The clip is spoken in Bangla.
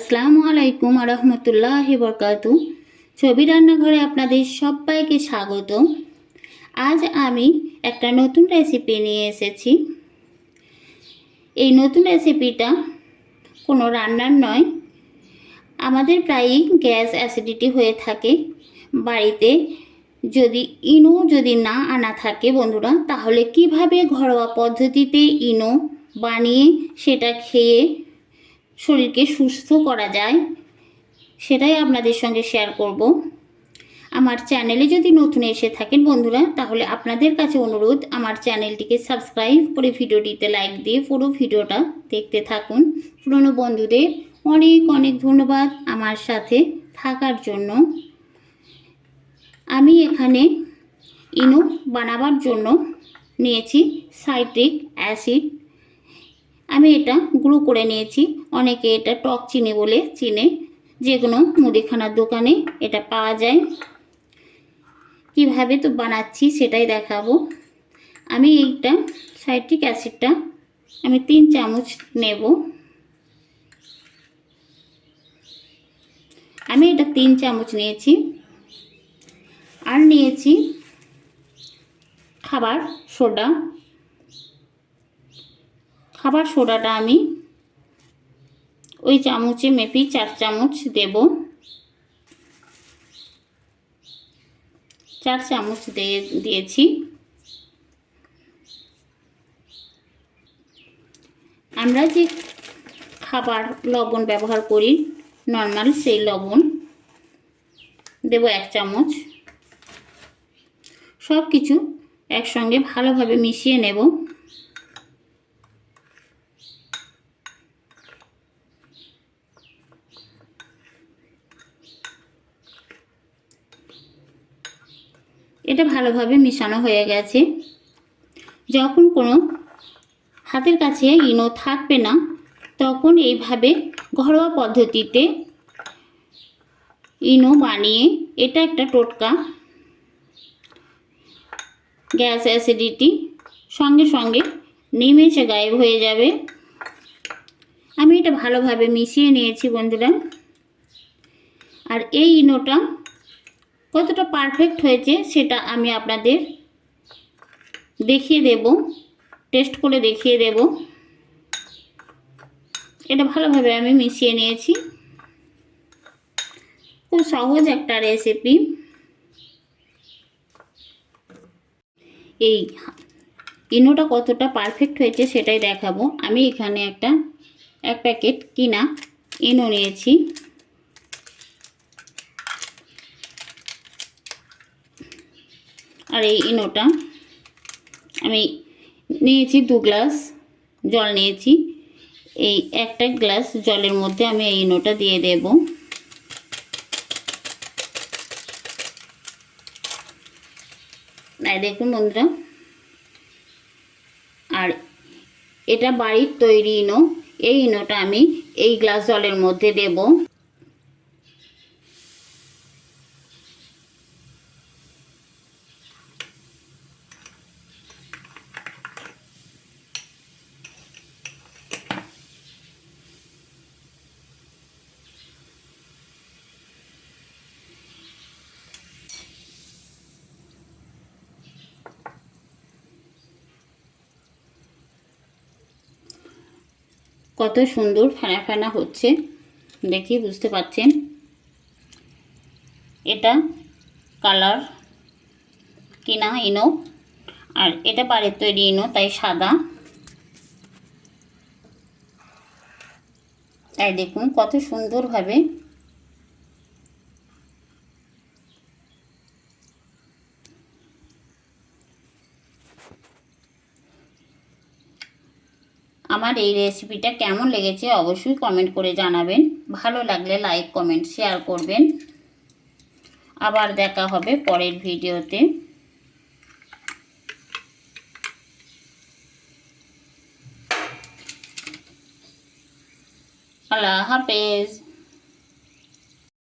আসসালামু আলাইকুম রহমতুল্লাহি বরকাতু। ছবি রান্নাঘরে আপনাদের সবাইকে স্বাগত। আজ আমি একটা নতুন রেসিপি নিয়ে এসেছি। এই নতুন রেসিপিটা কোনো রান্নার নয়। আমাদের প্রায়ই গ্যাস অ্যাসিডিটি হয়ে থাকে। বাড়িতে যদি না আনা থাকে বন্ধুরা, তাহলে কিভাবে ঘরোয়া পদ্ধতিতে ইনো বানিয়ে সেটা খেয়ে শরীরকে সুস্থ করা যায় সেটাই আপনাদের সঙ্গে শেয়ার করব। আমার চ্যানেলে যদি নতুন এসে থাকেন বন্ধুরা, তাহলে আপনাদের কাছে অনুরোধ, আমার চ্যানেলটিকে সাবস্ক্রাইব করে ভিডিওটিতে লাইক দিয়ে পুরো ভিডিওটা দেখতে থাকুন। পুরনো বন্ধুদের অনেক অনেক ধন্যবাদ আমার সাথে থাকার জন্য। আমি এখানে ইনো বানাবার জন্য নিয়েছি সাইট্রিক অ্যাসিড। আমি এটা গুঁড়ো করে নিয়েছি। অনেকে এটা টক চিনি বলে চিনে। যে কোনো মুদিখানার দোকানে এটা পাওয়া যায়। কিভাবে তো বানাচ্ছি সেটাই দেখাবো। আমি এইটা সাইট্রিক অ্যাসিডটা আমি 3 চামচ নেব। আমি এটা 3 চামচ নিয়েছি। আর নিয়েছি খাবার সোডা। খাবার সোডাটা আমি ওই চামচে মেপে 4 চামচ দেব। 4 চামচ দিয়েছি। আমরা যে খাবার লবণ ব্যবহার করি নর্মাল, সেই লবণ দেব 1 চামচ। সব কিছু একসঙ্গে ভালোভাবে মিশিয়ে নেব। এটা ভালোভাবে মিশানো হয়ে গেছে। যখন কোনো হাতের কাছে ইনো থাকবে না, তখন এইভাবে ঘরোয়া পদ্ধতিতে ইনো বানিয়ে, এটা একটা টোটকা, গ্যাস অ্যাসিডিটি সঙ্গে সঙ্গে নিমেষে গায়েব হয়ে যাবে। আমি এটা ভালোভাবে মিশিয়ে নিয়েছি বন্ধুরা। আর এই ইনোটা কতটা পারফেক্ট হয়েছে সেটা আমি আপনাদের দেখিয়ে দেব, টেস্ট করে দেখিয়ে দেব। এটা ভালোভাবে আমি মিশিয়ে নিয়েছি। খুব সহজ একটা রেসিপি। এই ইনোটা কতটা পারফেক্ট হয়েছে সেটাই দেখাবো। আমি এখানে এক প্যাকেট কিনা ইনো নিয়েছি। আর এই ইনোটা আমি নিয়েছি 2 গ্লাস জল নিয়েছি। এই একটা গ্লাস জলের মধ্যে আমি এই ইনোটা দিয়ে দেব। আর দেখুন বন্ধুরা, আর এটা বাড়ির তৈরি ইনো। এই ইনোটা আমি এই গ্লাস জলের মধ্যে দেব। কত সুন্দর ফেনা ফেনা হচ্ছে, দেখি বুঝতে পাচ্ছেন। এটা কালার কিনা ইনো, আর এটা বাড়ির তৈরি ইনো, তাই সাদা। তাই দেখুন কত সুন্দরভাবে আমার এই রেসিপিটা কেমন লেগেছে অবশ্যই কমেন্ট করে জানাবেন। ভালো লাগলে লাইক কমেন্ট শেয়ার করবেন। আবার দেখা হবে পরের ভিডিওতে। আল্লাহ হাফেজ।